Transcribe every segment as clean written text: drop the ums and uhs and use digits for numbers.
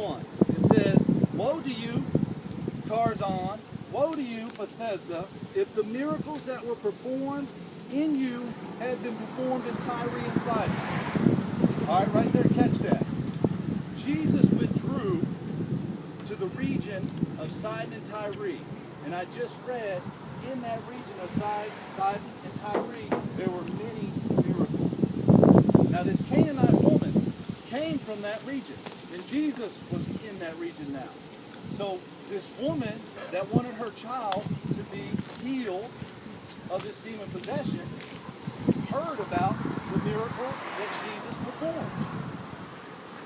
1. It says, "Woe to you, Tarzan, woe to you, Bethesda, if the miracles that were performed in you had been performed in Tyre and Sidon." All right, right there, catch that. Jesus withdrew to the region of Sidon and Tyre. And I just read, in that region of Sidon and Tyre, there were many miracles. Now this Canaanite woman came from that region, and Jesus was in that region now. So this woman that wanted her child to be healed of this demon possession heard about the miracle that Jesus performed.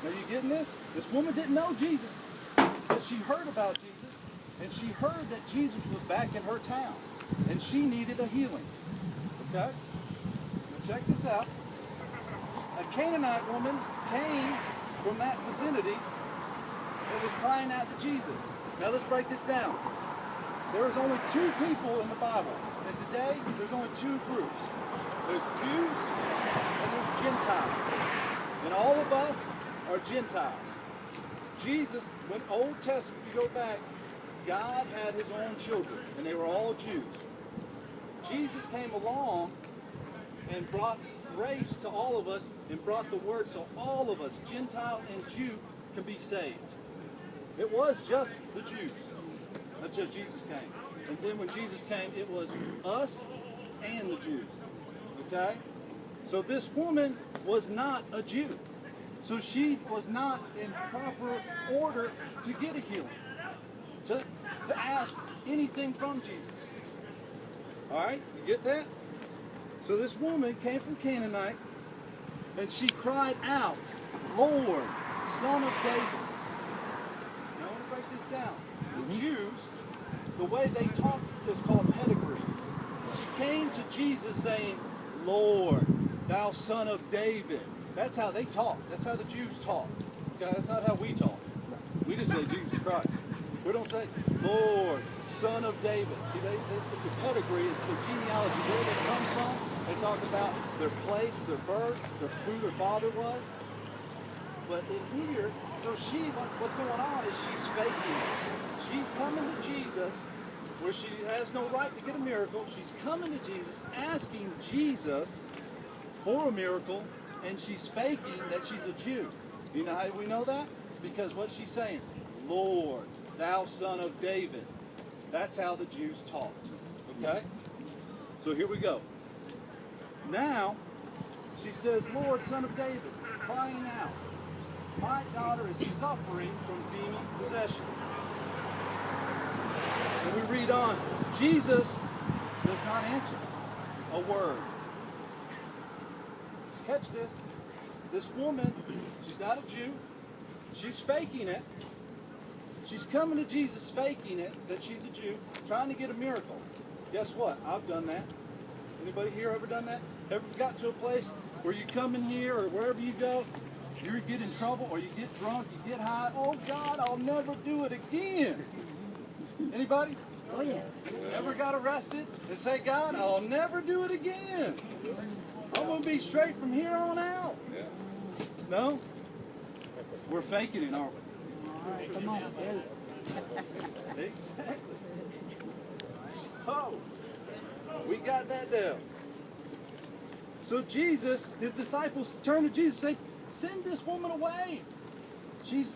Now you getting this? This woman didn't know Jesus, but she heard about Jesus, and she heard that Jesus was back in her town, and she needed a healing. Okay? Now check this out. A Canaanite woman came from that vicinity and was crying out to Jesus. Now let's break this down. There is only two people in the Bible, and today there's only two groups. There's Jews and there's Gentiles. And all of us are Gentiles. Jesus, when Old Testament, if you go back, God had his own children, and they were all Jews. Jesus came along and brought grace to all of us and brought the word so all of us, Gentile and Jew, can be saved. It was just the Jews until Jesus came. And then when Jesus came, it was us and the Jews. Okay? So this woman was not a Jew. So she was not in proper order to get a healing, to ask anything from Jesus. All right? You get that? So this woman came from Canaanite, and she cried out, "Lord, Son of David." Now I want to break this down. The Jews, the way they talked is called pedigree. She came to Jesus saying, "Lord, thou Son of David." That's how they talk. That's how the Jews talk. Okay, that's not how we talk. We just say Jesus Christ. We don't say, "Lord, Son of David." See, it's a pedigree. It's their genealogy, where they come from. They talk about their place, their birth, who their father was. But in here, so what's going on is she's faking it. She's coming to Jesus where she has no right to get a miracle. She's coming to Jesus, asking Jesus for a miracle, and she's faking that she's a Jew. You know how we know that? Because what she's saying, "Lord, thou Son of David." That's how the Jews talked. Okay? So here we go. Now, she says, "Lord, Son of David," crying out, "my daughter is suffering from demon possession." And we read on. Jesus does not answer a word. Catch this. This woman, she's not a Jew. She's faking it. She's coming to Jesus faking it, that she's a Jew, trying to get a miracle. Guess what? I've done that. Anybody here ever done that? Ever got to a place where you come in here or wherever you go, you get in trouble or you get drunk, you get high. "Oh God, I'll never do it again." Anybody? Oh, yes. Ever got arrested and say, "God, I'll never do it again. I'm going to be straight from here on out"? No? We're faking it, aren't we? All right, come on, Bill. Exactly. Oh, we got that down. So Jesus, his disciples turn to Jesus and say, "Send this woman away. She's